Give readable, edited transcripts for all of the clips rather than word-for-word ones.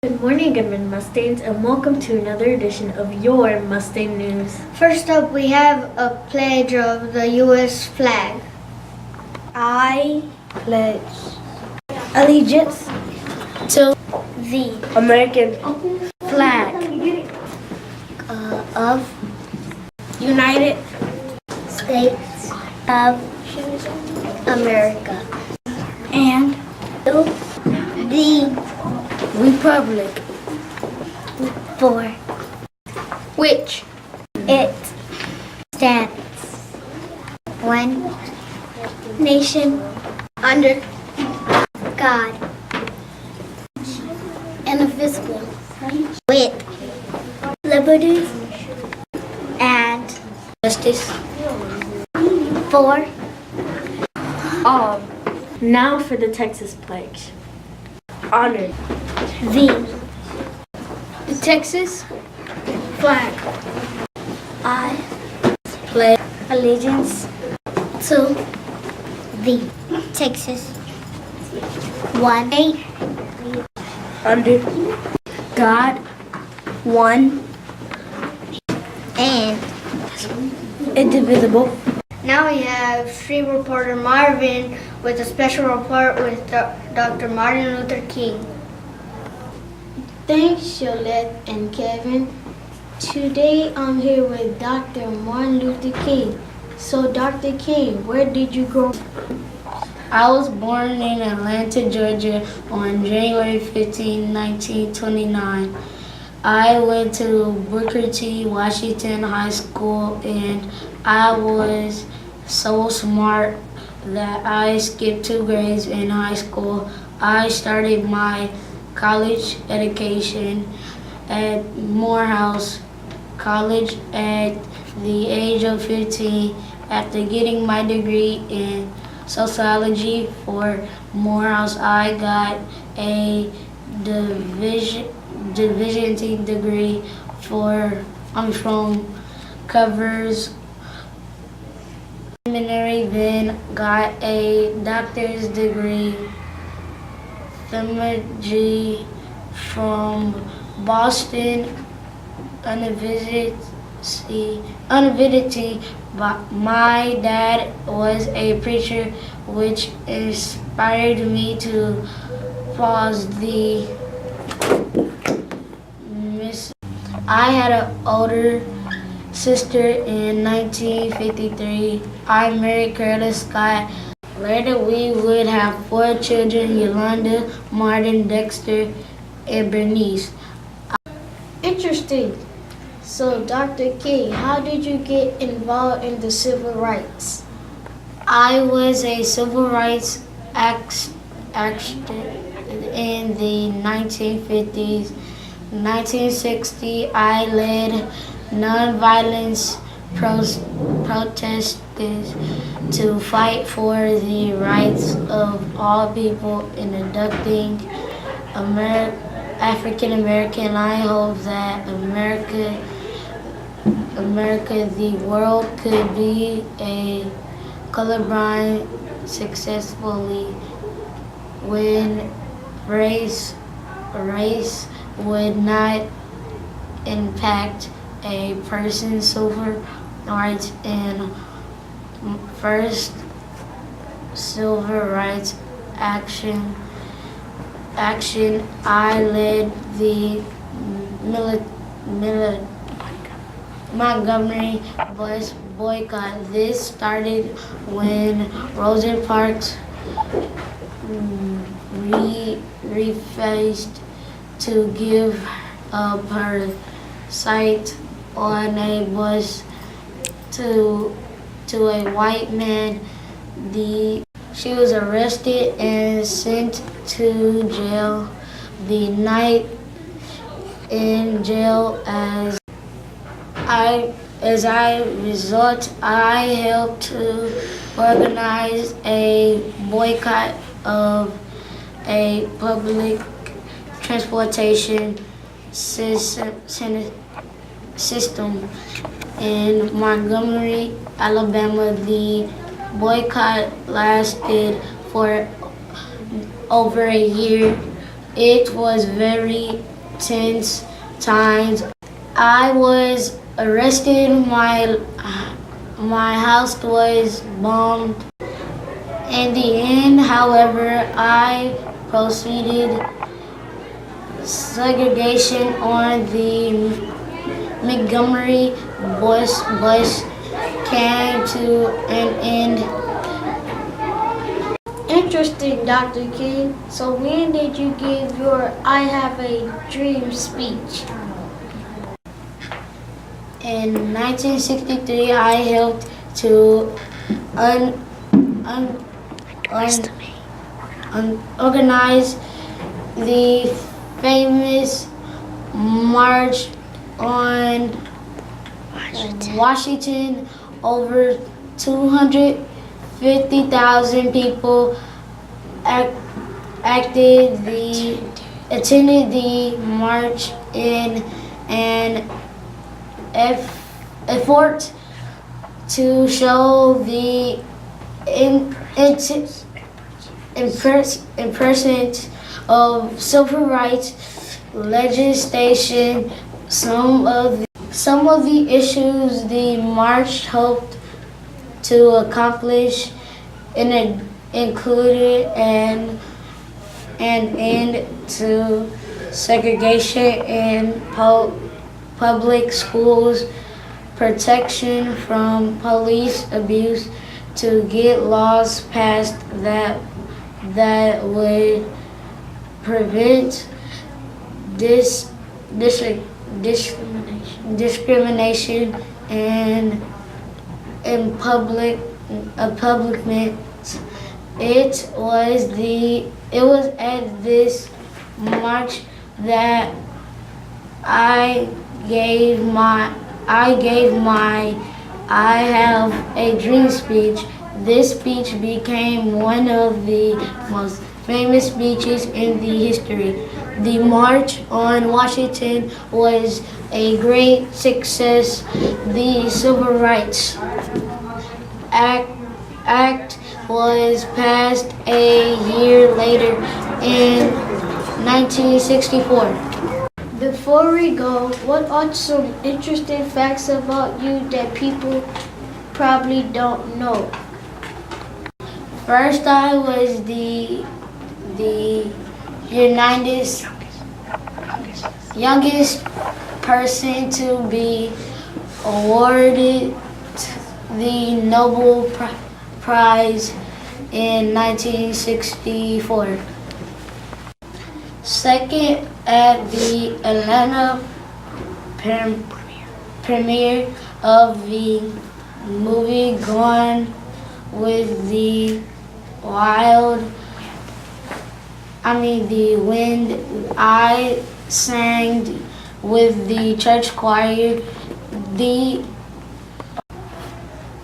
Good morning, Goodman Mustangs, and welcome to another edition of your Mustang News. First up, we have a pledge of the U.S. flag. I pledge allegiance to The American flag of United States of America and to the republic for which it stands, one nation under God, indivisible, with liberty and justice for all. Now for the Texas pledge. Honored the Texas flag. I Pledge allegiance to the Texas one under God, one and indivisible. now we have street reporter Marvin with a special report with Dr. Martin Luther King. Thanks, Sholette and Kevin. Today I'm here with Dr. Martin Luther King. So, Dr. King, where did you grow up? I was born in Atlanta, Georgia on January 15, 1929. I went to Booker T. Washington High School and I was so smart that I skipped 2 grades in high school. I started my college education at Morehouse College at the age of 15 after getting my degree in sociology for Morehouse. I got a division degree from Covers Seminary, then got a doctor's degree theology from Boston University. My dad was a preacher, which inspired me to pause the I had an older sister in 1953. I married Curtis Scott. Later we would have 4 children, Yolanda, Martin, Dexter, and Bernice. Interesting. So, Dr. King, how did you get involved in the civil rights? I was a civil rights activist in the 1950s. 1960, I led nonviolence protests to fight for the rights of all people in inducting African American. I hope that America, the world could be a colorblind successfully when race would not impact a person's civil rights. And first civil rights action I led the Montgomery bus boycott. This started when Rosa Parks refused to give up her sight on a bus to a white man. She was arrested and sent to jail. The night in jail, as a result, I helped to organize a boycott of a public transportation system in Montgomery, Alabama. The boycott lasted for over a year. It was very tense times. I was arrested. My house was bombed. In the end, however, I proceeded segregation on the Montgomery bus came to an end. Interesting, Dr. King. So when did you give your I Have a Dream speech? In 1963, I helped to organize the famous march on Washington. Over 250,000 people attended the march in an effort to show the impressions of civil rights legislation. Some of the issues the march hoped to accomplish included an end to segregation in public schools, protection from police abuse, to get laws passed that would prevent discrimination in public events. It was at this march that I gave my I Have a Dream speech. This speech became one of the most famous speeches in the history. The March on Washington was a great success. The Civil Rights Act was passed a year later in 1964. Before we go, what are some interesting facts about you that people probably don't know? First, I was the youngest person to be awarded the Nobel Prize in 1964. Second, at the Atlanta premiere of the movie Gone with the Wind, I sang with the church choir.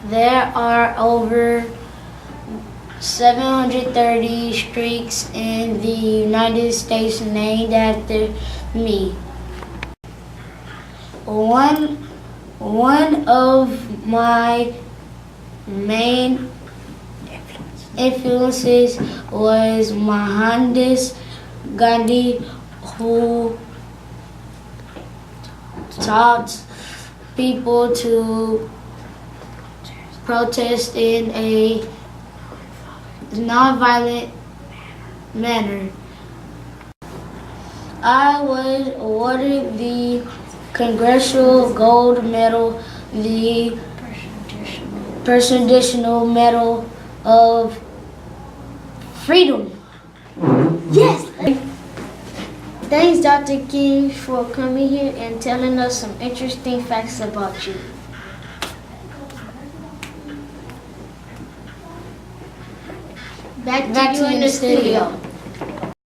There are over 730 streets in the United States named after me. One of my main influences was Mahatma Gandhi, who taught people to protest in a nonviolent manner. I was awarded the Congressional Gold Medal, the Presidential Medal of Freedom. Yes! Thanks, Dr. King, for coming here and telling us some interesting facts about you. Back to you in the studio.